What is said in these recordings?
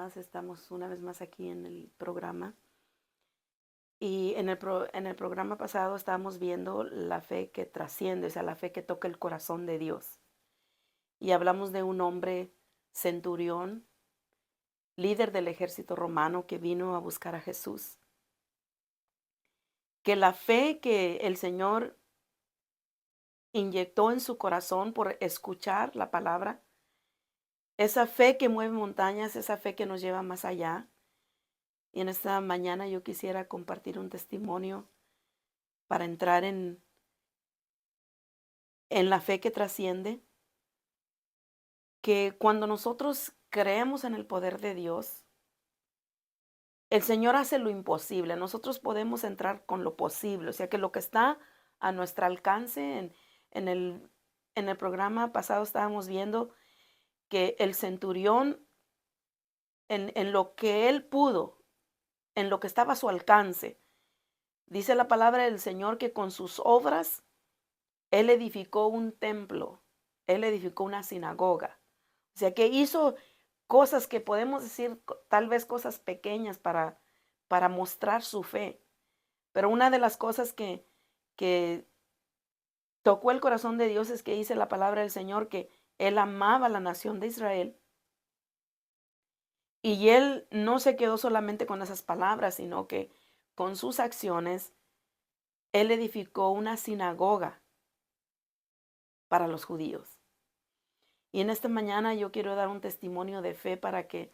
más, estamos una vez más aquí en el programa. Y en el programa pasado estábamos viendo la fe que trasciende, o sea, la fe que toca el corazón de Dios. Y hablamos de un hombre centurión, líder del ejército romano que vino a buscar a Jesús. Que la fe que el Señor inyectó en su corazón por escuchar la palabra, esa fe que mueve montañas, esa fe que nos lleva más allá. Y en esta mañana yo quisiera compartir un testimonio para entrar en la fe que trasciende, que cuando nosotros creemos en el poder de Dios, el Señor hace lo imposible. Nosotros podemos entrar con lo posible, o sea que lo que está a nuestro alcance, en el, en el programa pasado estábamos viendo que el centurión, en lo que él pudo, en lo que estaba a su alcance, dice la palabra del Señor que con sus obras él edificó un templo, él edificó una sinagoga. O sea, que hizo cosas que podemos decir, tal vez cosas pequeñas para mostrar su fe. Pero una de las cosas que tocó el corazón de Dios es que dice la palabra del Señor que él amaba a la nación de Israel y él no se quedó solamente con esas palabras, sino que con sus acciones él edificó una sinagoga para los judíos. Y en esta mañana yo quiero dar un testimonio de fe para que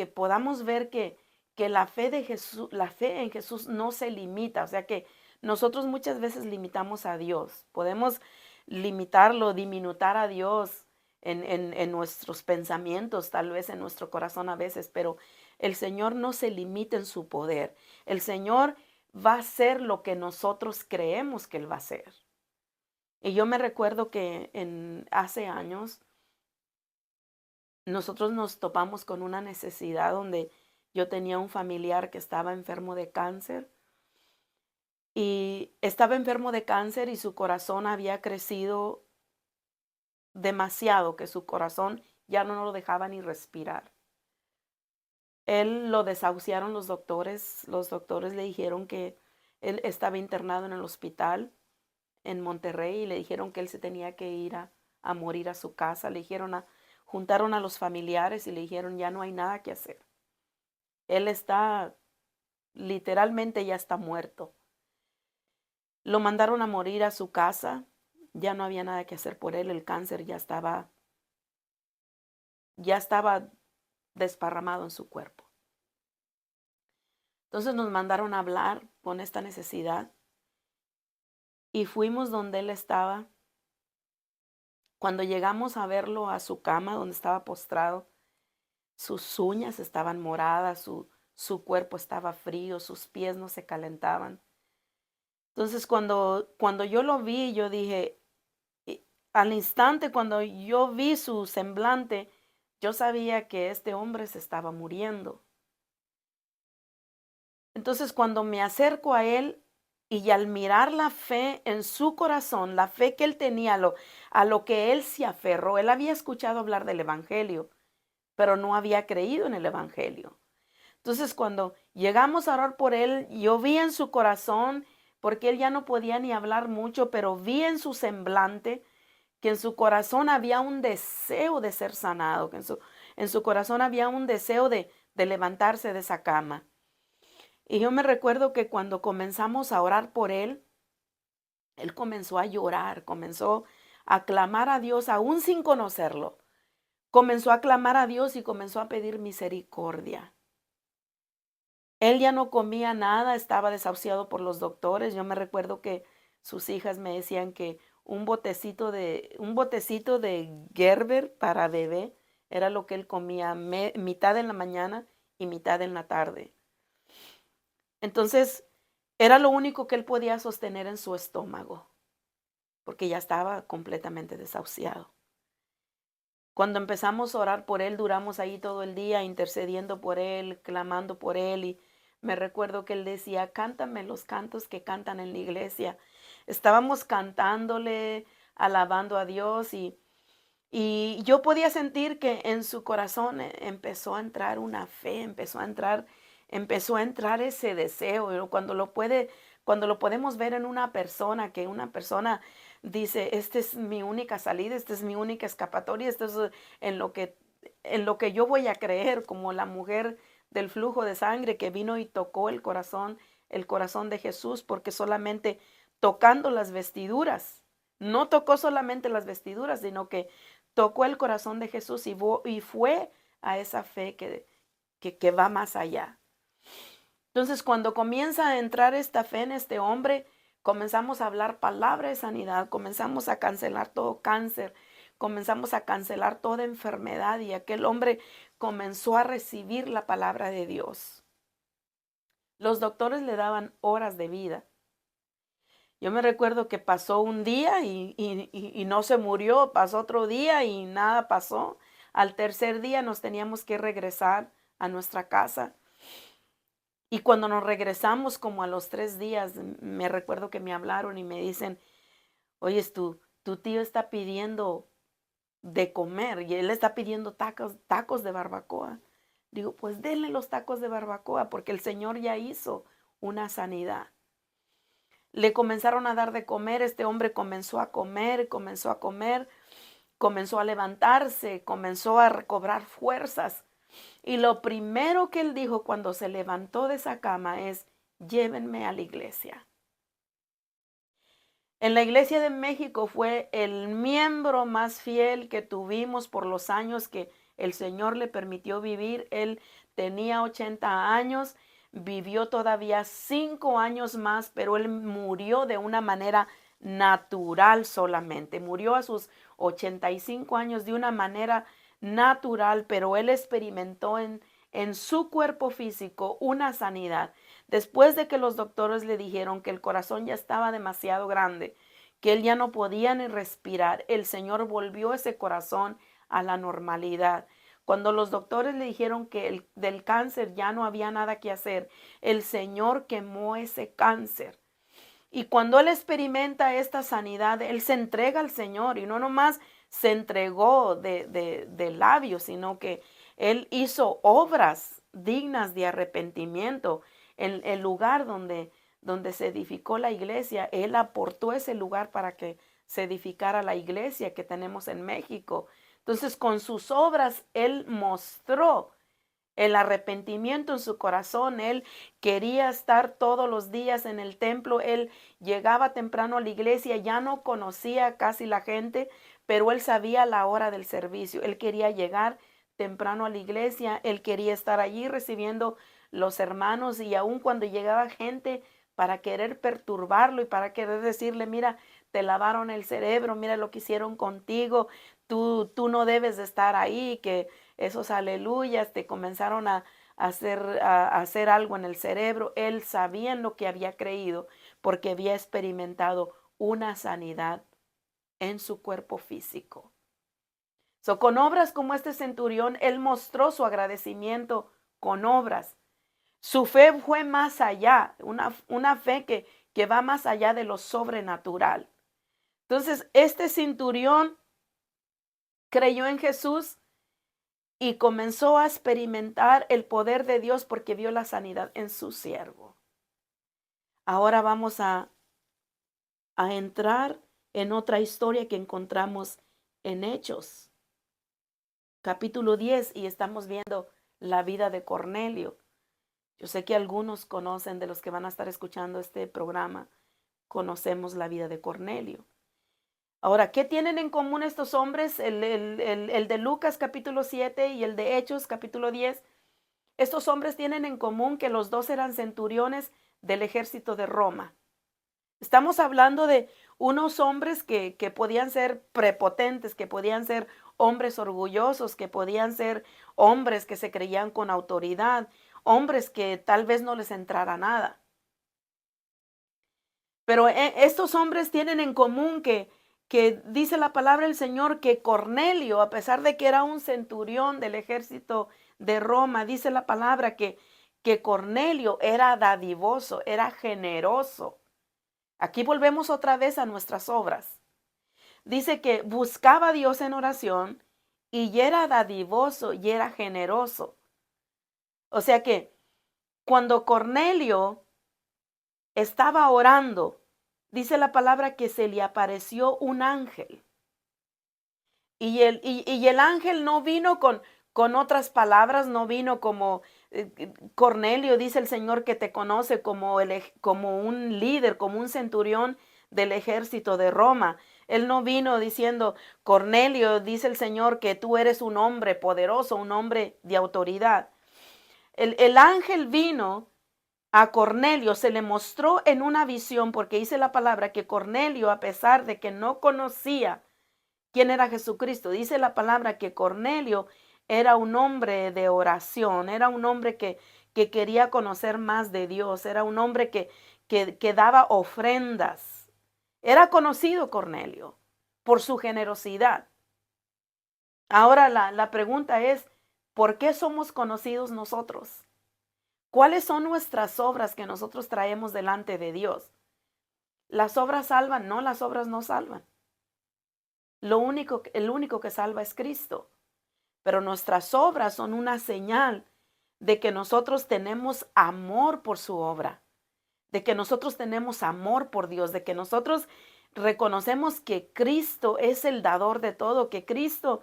podamos ver que la fe de Jesús, la fe en Jesús no se limita. O sea que nosotros muchas veces limitamos a Dios. Podemos limitarlo, diminutar a Dios en nuestros pensamientos, tal vez en nuestro corazón a veces, pero el Señor no se limita en su poder. El Señor va a hacer lo que nosotros creemos que Él va a hacer. Y yo me recuerdo que hace años nosotros nos topamos con una necesidad donde yo tenía un familiar que estaba enfermo de cáncer y estaba enfermo de cáncer y su corazón había crecido demasiado, que su corazón ya no lo dejaba ni respirar. Él lo desahuciaron los doctores le dijeron que él estaba internado en el hospital en Monterrey y le dijeron que él se tenía que ir a morir a su casa. Juntaron a los familiares y le dijeron, ya no hay nada que hacer. Él está, literalmente ya está muerto. Lo mandaron a morir a su casa, ya no había nada que hacer por él, el cáncer ya estaba desparramado en su cuerpo. Entonces nos mandaron a hablar con esta necesidad y fuimos donde él estaba. Cuando llegamos a verlo a su cama donde estaba postrado, sus uñas estaban moradas, su cuerpo estaba frío, sus pies no se calentaban. Entonces cuando yo lo vi, yo dije, al instante cuando yo vi su semblante, yo sabía que este hombre se estaba muriendo. Entonces cuando me acerco a él y al mirar la fe en su corazón, la fe que él tenía, a lo que él se aferró, él había escuchado hablar del Evangelio, pero no había creído en el Evangelio. Entonces, cuando llegamos a orar por él, yo vi en su corazón, porque él ya no podía ni hablar mucho, pero vi en su semblante que en su corazón había un deseo de ser sanado, que en su corazón había un deseo de levantarse de esa cama. Y yo me recuerdo que cuando comenzamos a orar por él comenzó a llorar, comenzó a clamar a Dios, aún sin conocerlo. Comenzó a clamar a Dios y comenzó a pedir misericordia. Él ya no comía nada, estaba desahuciado por los doctores. Yo me recuerdo que sus hijas me decían que un botecito de Gerber para bebé era lo que él comía mitad en la mañana y mitad en la tarde. Entonces, era lo único que él podía sostener en su estómago, porque ya estaba completamente desahuciado. Cuando empezamos a orar por él, duramos ahí todo el día intercediendo por él, clamando por él. Y me recuerdo que él decía, cántame los cantos que cantan en la iglesia. Estábamos cantándole, alabando a Dios. Y yo podía sentir que en su corazón empezó a entrar una fe, empezó a entrar ese deseo. Cuando cuando lo podemos ver en una persona, que una persona dice, esta es mi única salida, esta es mi única escapatoria, esto es en lo que, en lo que yo voy a creer, como la mujer del flujo de sangre que vino y tocó el corazón de Jesús, porque solamente tocando las vestiduras, no tocó solamente las vestiduras, sino que tocó el corazón de Jesús y fue a esa fe que va más allá. Entonces, cuando comienza a entrar esta fe en este hombre, comenzamos a hablar palabra de sanidad, comenzamos a cancelar todo cáncer, comenzamos a cancelar toda enfermedad y aquel hombre comenzó a recibir la palabra de Dios. Los doctores le daban horas de vida. Yo me recuerdo que pasó un día y no se murió, pasó otro día y nada pasó. Al tercer día nos teníamos que regresar a nuestra casa. Y cuando nos regresamos como a los 3 días, me recuerdo que me hablaron y me dicen, oye, tu tío está pidiendo de comer y él está pidiendo tacos de barbacoa. Digo, pues denle los tacos de barbacoa porque el Señor ya hizo una sanidad. Le comenzaron a dar de comer, este hombre comenzó a comer, comenzó a levantarse, comenzó a recobrar fuerzas. Y lo primero que él dijo cuando se levantó de esa cama es, llévenme a la iglesia. En la iglesia de México fue el miembro más fiel que tuvimos por los años que el Señor le permitió vivir. Él tenía 80 años, vivió todavía 5 años más, pero él murió de una manera natural solamente. Murió a sus 85 años de una manera natural, pero él experimentó en su cuerpo físico una sanidad. Después de que los doctores le dijeron que el corazón ya estaba demasiado grande, que él ya no podía ni respirar, el Señor volvió ese corazón a la normalidad. Cuando los doctores le dijeron que del cáncer ya no había nada que hacer, el Señor quemó ese cáncer. Y cuando él experimenta esta sanidad, él se entrega al Señor y no nomás se entregó de labios, sino que él hizo obras dignas de arrepentimiento. En el lugar donde se edificó la iglesia, él aportó ese lugar para que se edificara la iglesia que tenemos en México. Entonces, con sus obras, él mostró el arrepentimiento en su corazón. Él quería estar todos los días en el templo. Él llegaba temprano a la iglesia, ya no conocía casi la gente, pero él sabía la hora del servicio. Él quería llegar temprano a la iglesia, él quería estar allí recibiendo los hermanos y aun cuando llegaba gente para querer perturbarlo y para querer decirle, mira, te lavaron el cerebro, mira lo que hicieron contigo, tú no debes de estar ahí, que esos aleluyas te comenzaron a hacer algo en el cerebro. Él sabía en lo que había creído porque había experimentado una sanidad en su cuerpo físico. Con obras como este centurión, él mostró su agradecimiento con obras. Su fe fue más allá, una fe que va más allá de lo sobrenatural. Entonces, este centurión creyó en Jesús y comenzó a experimentar el poder de Dios porque vio la sanidad en su siervo. Ahora vamos a entrar en otra historia que encontramos en Hechos, capítulo 10, y estamos viendo la vida de Cornelio. Yo sé que algunos conocen, de los que van a estar escuchando este programa, conocemos la vida de Cornelio. Ahora, ¿qué tienen en común estos hombres? El de Lucas capítulo 7 y el de Hechos capítulo 10. Estos hombres tienen en común que los dos eran centuriones del ejército de Roma. Estamos hablando de unos hombres que podían ser prepotentes, que podían ser hombres orgullosos, que podían ser hombres que se creían con autoridad, hombres que tal vez no les entrara nada. Pero estos hombres tienen en común que dice la palabra del Señor que Cornelio, a pesar de que era un centurión del ejército de Roma, dice la palabra que Cornelio era dadivoso, era generoso. Aquí volvemos otra vez a nuestras obras. Dice que buscaba a Dios en oración y era dadivoso y era generoso. O sea que cuando Cornelio estaba orando, dice la palabra que se le apareció un ángel. Y el ángel no vino con otras palabras, no vino como Cornelio, dice el Señor que te conoce como, como un líder, como un centurión del ejército de Roma. Él no vino diciendo, Cornelio, dice el Señor que tú eres un hombre poderoso, un hombre de autoridad. El ángel vino a Cornelio, se le mostró en una visión, porque dice la palabra que Cornelio, a pesar de que no conocía quién era Jesucristo, dice la palabra que Cornelio era un hombre de oración, era un hombre que quería conocer más de Dios, era un hombre que daba ofrendas. Era conocido Cornelio por su generosidad. Ahora la pregunta es, ¿por qué somos conocidos nosotros? ¿Cuáles son nuestras obras que nosotros traemos delante de Dios? ¿Las obras salvan? No, las obras no salvan. El único que salva es Cristo. Pero nuestras obras son una señal de que nosotros tenemos amor por su obra, de que nosotros tenemos amor por Dios, de que nosotros reconocemos que Cristo es el dador de todo, que Cristo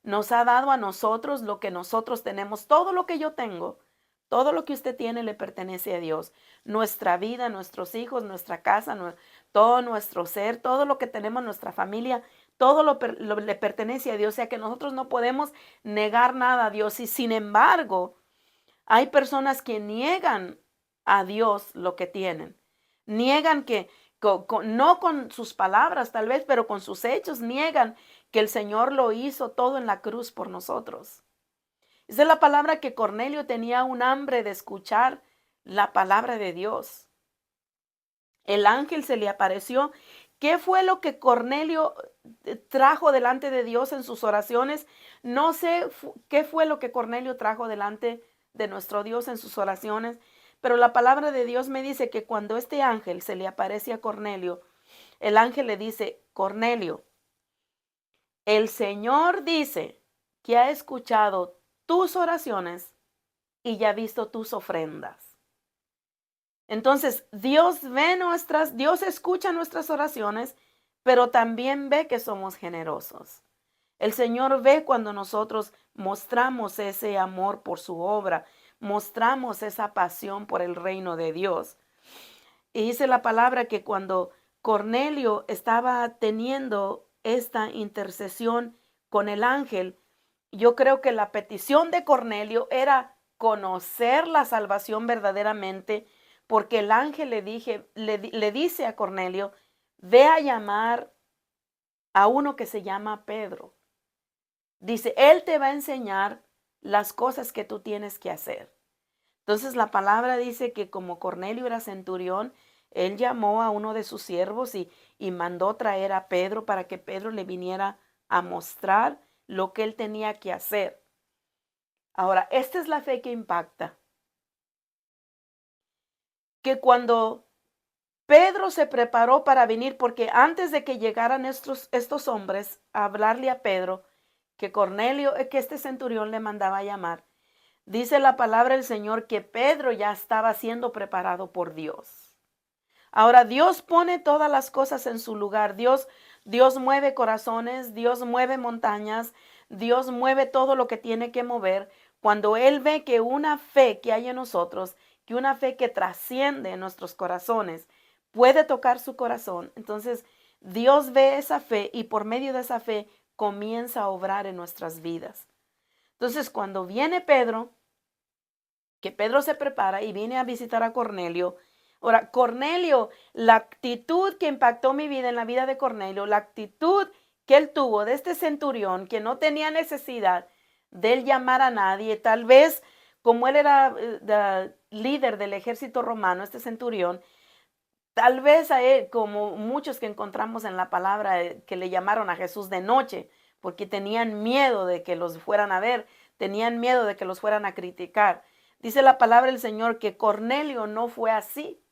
nos ha dado a nosotros lo que nosotros tenemos. Todo lo que yo tengo, todo lo que usted tiene le pertenece a Dios. Nuestra vida, nuestros hijos, nuestra casa, todo nuestro ser, todo lo que tenemos, nuestra familia, todo le pertenece a Dios. O sea que nosotros no podemos negar nada a Dios. Y sin embargo, hay personas que niegan a Dios lo que tienen. Niegan que, no con sus palabras tal vez, pero con sus hechos, niegan que el Señor lo hizo todo en la cruz por nosotros. Esa es la palabra que Cornelio tenía un hambre de escuchar la palabra de Dios. El ángel se le apareció. ¿Qué fue lo que Cornelio trajo delante de Dios en sus oraciones? No sé qué fue lo que Cornelio trajo delante de nuestro Dios en sus oraciones, pero la palabra de Dios me dice que cuando este ángel se le aparece a Cornelio, el ángel le dice, Cornelio, el Señor dice que ha escuchado tus oraciones y ya ha visto tus ofrendas. Entonces, Dios escucha nuestras oraciones, pero también ve que somos generosos. El Señor ve cuando nosotros mostramos ese amor por su obra, mostramos esa pasión por el reino de Dios. Y dice la palabra que cuando Cornelio estaba teniendo esta intercesión con el ángel, yo creo que la petición de Cornelio era conocer la salvación verdaderamente, porque el ángel le dice a Cornelio, ve a llamar a uno que se llama Pedro. Dice, él te va a enseñar las cosas que tú tienes que hacer. Entonces la palabra dice que como Cornelio era centurión, él llamó a uno de sus siervos y mandó traer a Pedro para que Pedro le viniera a mostrar lo que él tenía que hacer. Ahora, esta es la fe que impacta. Que cuando Pedro se preparó para venir, porque antes de que llegaran estos hombres a hablarle a Pedro, que Cornelio, que este centurión le mandaba a llamar, dice la palabra del Señor que Pedro ya estaba siendo preparado por Dios. Ahora Dios pone todas las cosas en su lugar. Dios mueve corazones, Dios mueve montañas, Dios mueve todo lo que tiene que mover. Cuando Él ve que una fe que hay en nosotros, que una fe que trasciende en nuestros corazones, puede tocar su corazón, entonces Dios ve esa fe y por medio de esa fe comienza a obrar en nuestras vidas. Entonces, cuando viene Pedro, que Pedro se prepara y viene a visitar a Cornelio. Ahora, Cornelio, la actitud que impactó mi vida en la vida de Cornelio, la actitud que él tuvo de este centurión que no tenía necesidad de él llamar a nadie, tal vez como él era líder del ejército romano, este centurión, tal vez a él, como muchos que encontramos en la palabra, que le llamaron a Jesús de noche, porque tenían miedo de que los fueran a ver, tenían miedo de que los fueran a criticar. Dice la palabra del Señor que Cornelio no fue así.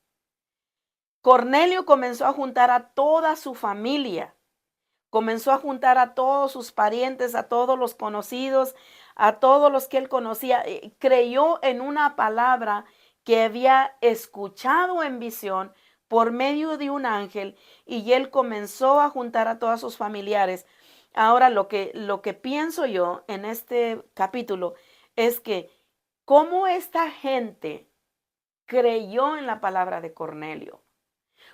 Cornelio comenzó a juntar a toda su familia. Comenzó a juntar a todos sus parientes, a todos los conocidos, a todos los que él conocía. Creyó en una palabra que había escuchado en visión por medio de un ángel y él comenzó a juntar a todos sus familiares. Ahora lo que pienso yo en este capítulo es que cómo esta gente creyó en la palabra de Cornelio.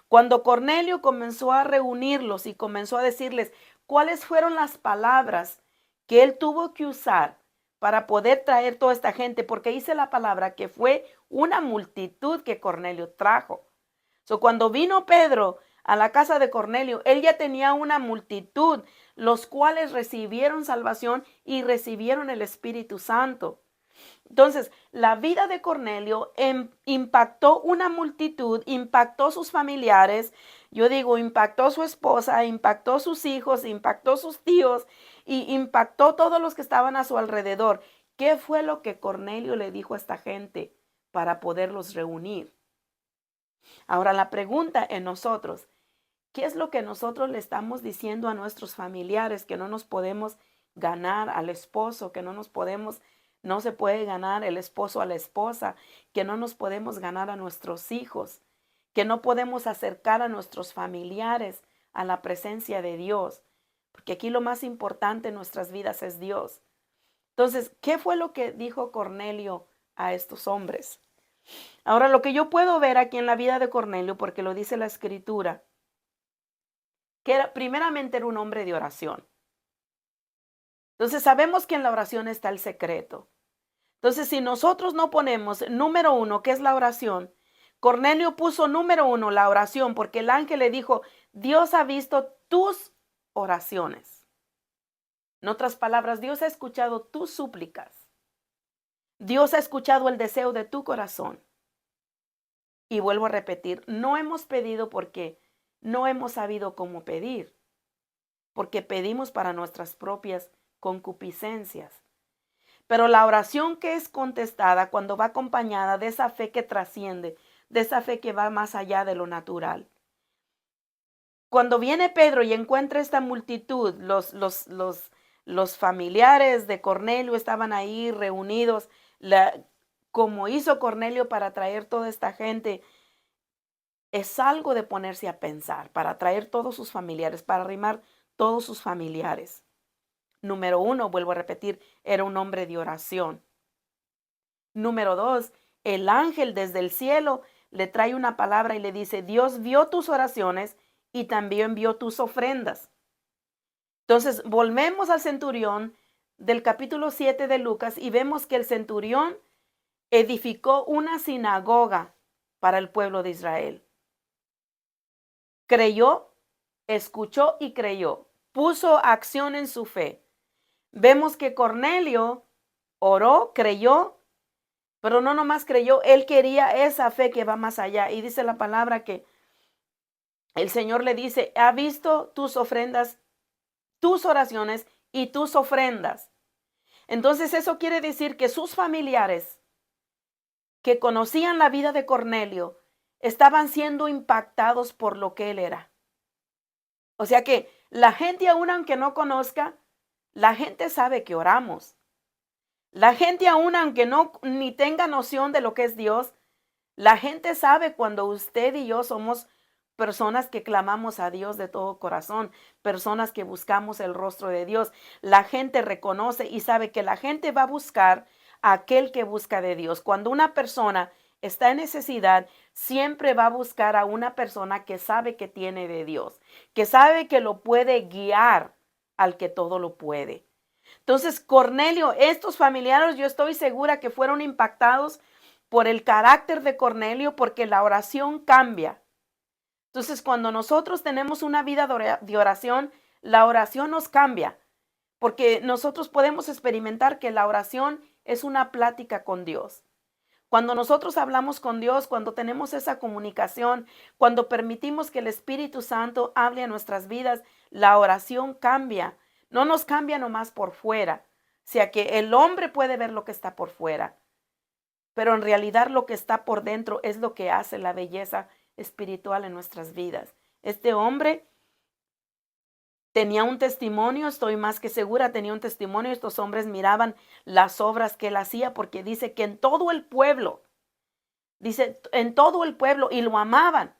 Cuando Cornelio comenzó a reunirlos y comenzó a decirles cuáles fueron las palabras que él tuvo que usar para poder traer toda esta gente, porque dice la palabra que fue una multitud que Cornelio trajo. Cuando vino Pedro a la casa de Cornelio, él ya tenía una multitud, los cuales recibieron salvación y recibieron el Espíritu Santo. Entonces, la vida de Cornelio impactó una multitud, impactó sus familiares, yo digo, impactó su esposa, impactó sus hijos, impactó sus tíos y impactó todos los que estaban a su alrededor. ¿Qué fue lo que Cornelio le dijo a esta gente para poderlos reunir? Ahora la pregunta en nosotros, ¿qué es lo que nosotros le estamos diciendo a nuestros familiares que no nos podemos ganar al esposo, que no se puede ganar el esposo a la esposa, que no nos podemos ganar a nuestros hijos, que no podemos acercar a nuestros familiares a la presencia de Dios? Porque aquí lo más importante en nuestras vidas es Dios. Entonces, ¿qué fue lo que dijo Cornelio a estos hombres? Ahora, lo que yo puedo ver aquí en la vida de Cornelio, porque lo dice la Escritura, que primeramente era un hombre de oración. Entonces sabemos que en la oración está el secreto. Entonces, si nosotros no ponemos número uno, que es la oración, Cornelio puso número uno la oración, porque el ángel le dijo, Dios ha visto tus oraciones. En otras palabras, Dios ha escuchado tus súplicas. Dios ha escuchado el deseo de tu corazón. Y vuelvo a repetir, no hemos pedido porque no hemos sabido cómo pedir, porque pedimos para nuestras propias concupiscencias. Pero la oración que es contestada cuando va acompañada de esa fe que trasciende, de esa fe que va más allá de lo natural. Cuando viene Pedro y encuentra esta multitud, los familiares de Cornelio estaban ahí reunidos, como hizo Cornelio para traer toda esta gente, es algo de ponerse a pensar, para traer todos sus familiares, para arrimar todos sus familiares. Número uno, vuelvo a repetir, era un hombre de oración. Número dos, el ángel desde el cielo le trae una palabra y le dice, Dios vio tus oraciones y también vio tus ofrendas. Entonces, volvemos al centurión del capítulo 7 de Lucas y vemos que el centurión edificó una sinagoga para el pueblo de Israel. Creyó, escuchó y creyó. Puso acción en su fe. Vemos que Cornelio oró, creyó, pero no nomás creyó, él quería esa fe que va más allá. Y dice la palabra que el Señor le dice, ha visto tus ofrendas, tus oraciones y tus ofrendas. Entonces eso quiere decir que sus familiares que conocían la vida de Cornelio estaban siendo impactados por lo que él era. O sea que la gente, aún aunque no conozca, la gente sabe que oramos. La gente, aún aunque no ni tenga noción de lo que es Dios, la gente sabe cuando usted y yo somos personas que clamamos a Dios de todo corazón, personas que buscamos el rostro de Dios. La gente reconoce y sabe que la gente va a buscar a aquel que busca de Dios. Cuando una persona está en necesidad, siempre va a buscar a una persona que sabe que tiene de Dios, que sabe que lo puede guiar al que todo lo puede. Entonces, Cornelio, estos familiares, yo estoy segura que fueron impactados por el carácter de Cornelio, porque la oración cambia. Entonces, cuando nosotros tenemos una vida de oración, la oración nos cambia, porque nosotros podemos experimentar que la oración es una plática con Dios. Cuando nosotros hablamos con Dios, cuando tenemos esa comunicación, cuando permitimos que el Espíritu Santo hable a nuestras vidas, la oración cambia. No nos cambia nomás por fuera. O sea que el hombre puede ver lo que está por fuera, pero en realidad lo que está por dentro es lo que hace la belleza espiritual en nuestras vidas. Este hombre Tenía un testimonio, estoy más que segura, tenía un testimonio. Estos hombres miraban las obras que él hacía, porque dice que en todo el pueblo, dice, en todo el pueblo, y lo amaban.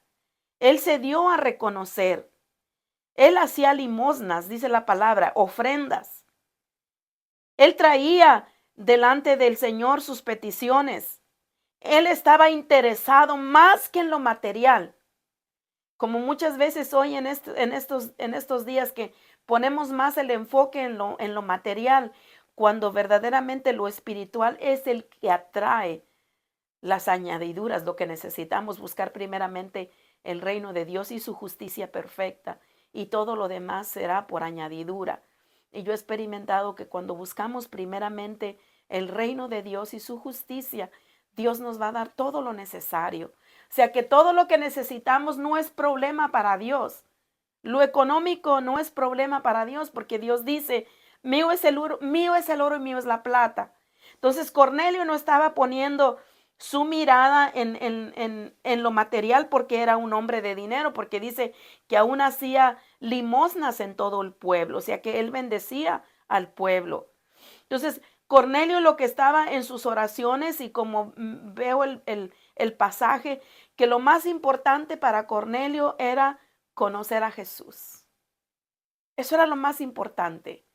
Él se dio a reconocer. Él hacía limosnas, dice la palabra, ofrendas. Él traía delante del Señor sus peticiones. Él estaba interesado más que en lo material. Como muchas veces hoy en estos días que ponemos más el enfoque en lo material, cuando verdaderamente lo espiritual es el que atrae las añadiduras, lo que necesitamos buscar primeramente el reino de Dios y su justicia perfecta, y todo lo demás será por añadidura. Y yo he experimentado que cuando buscamos primeramente el reino de Dios y su justicia, Dios nos va a dar todo lo necesario. O sea que todo lo que necesitamos no es problema para Dios. Lo económico no es problema para Dios, porque Dios dice, mío es el oro, mío es el oro y mío es la plata. Entonces Cornelio no estaba poniendo su mirada en lo material porque era un hombre de dinero, porque dice que aún hacía limosnas en todo el pueblo, o sea que él bendecía al pueblo. Entonces, Cornelio lo que estaba en sus oraciones, y como veo el pasaje, que lo más importante para Cornelio era conocer a Jesús. Eso era lo más importante.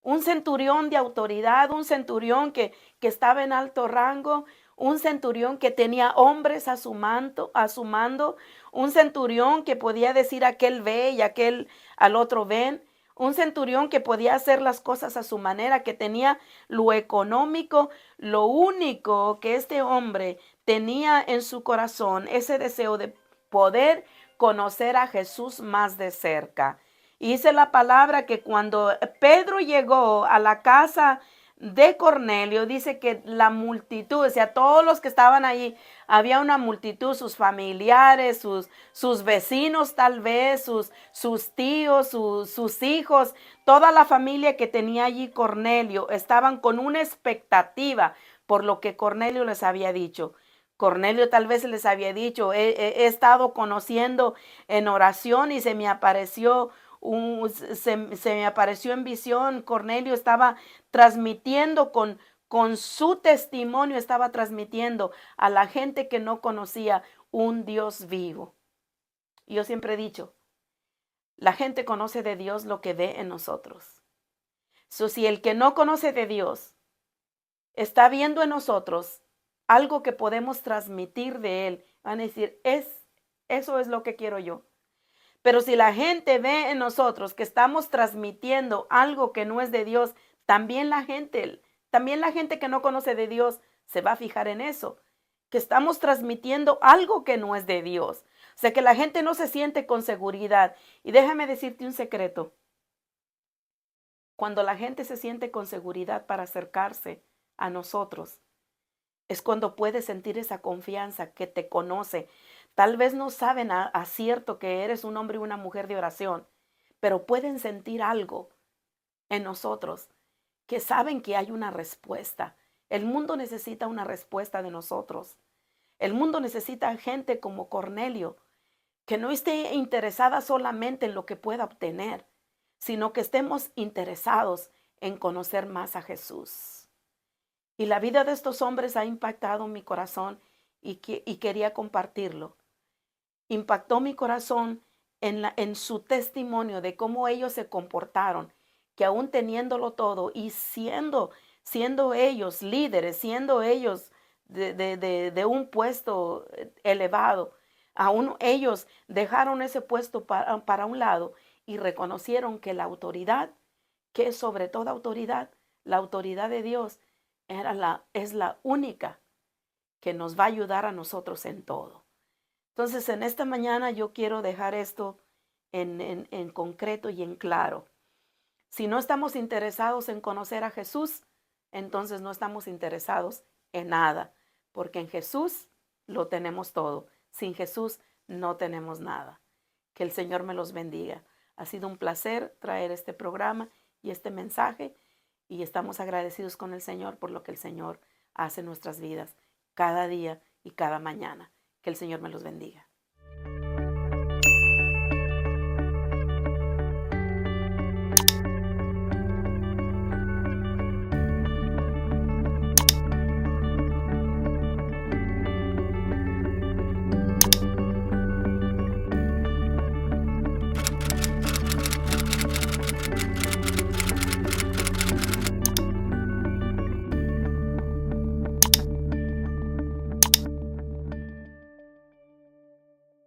Un centurión de autoridad, un centurión que estaba en alto rango, un centurión que tenía hombres a su mando, un centurión que podía decir aquel ve y aquel al otro ven, un centurión que podía hacer las cosas a su manera, que tenía lo económico. Lo único que este hombre tenía en su corazón, ese deseo de poder conocer a Jesús más de cerca. Y dice la palabra que cuando Pedro llegó a la casa de Cornelio, dice que la multitud, o sea, todos los que estaban allí, había una multitud, sus familiares, sus vecinos tal vez, sus tíos, sus hijos, toda la familia que tenía allí Cornelio, estaban con una expectativa por lo que Cornelio les había dicho. Cornelio tal vez les había dicho, he estado conociendo en oración y se me apareció se me apareció en visión. Cornelio estaba transmitiendo con su testimonio, estaba transmitiendo a la gente que no conocía un Dios vivo. Yo siempre he dicho, la gente conoce de Dios lo que ve en nosotros. Si el que no conoce de Dios está viendo en nosotros algo que podemos transmitir de Él, van a decir, eso es lo que quiero yo. Pero si la gente ve en nosotros que estamos transmitiendo algo que no es de Dios, también la gente que no conoce de Dios se va a fijar en eso, que estamos transmitiendo algo que no es de Dios. O sea, que la gente no se siente con seguridad. Y déjame decirte un secreto. Cuando la gente se siente con seguridad para acercarse a nosotros, es cuando puedes sentir esa confianza que te conoce. Tal vez no saben a cierto que eres un hombre y una mujer de oración, pero pueden sentir algo en nosotros que saben que hay una respuesta. El mundo necesita una respuesta de nosotros. El mundo necesita gente como Cornelio, que no esté interesada solamente en lo que pueda obtener, sino que estemos interesados en conocer más a Jesús. Y la vida de estos hombres ha impactado mi corazón y quería compartirlo. Impactó mi corazón en su testimonio de cómo ellos se comportaron, que aún teniéndolo todo y siendo ellos líderes, siendo ellos de un puesto elevado, aún ellos dejaron ese puesto para un lado y reconocieron que la autoridad, que es sobre toda autoridad, la autoridad de Dios, es la única que nos va a ayudar a nosotros en todo. Entonces, en esta mañana yo quiero dejar esto en concreto y en claro. Si no estamos interesados en conocer a Jesús, entonces no estamos interesados en nada, porque en Jesús lo tenemos todo. Sin Jesús no tenemos nada. Que el Señor me los bendiga. Ha sido un placer traer este programa y este mensaje, y estamos agradecidos con el Señor por lo que el Señor hace en nuestras vidas cada día y cada mañana. Que el Señor me los bendiga.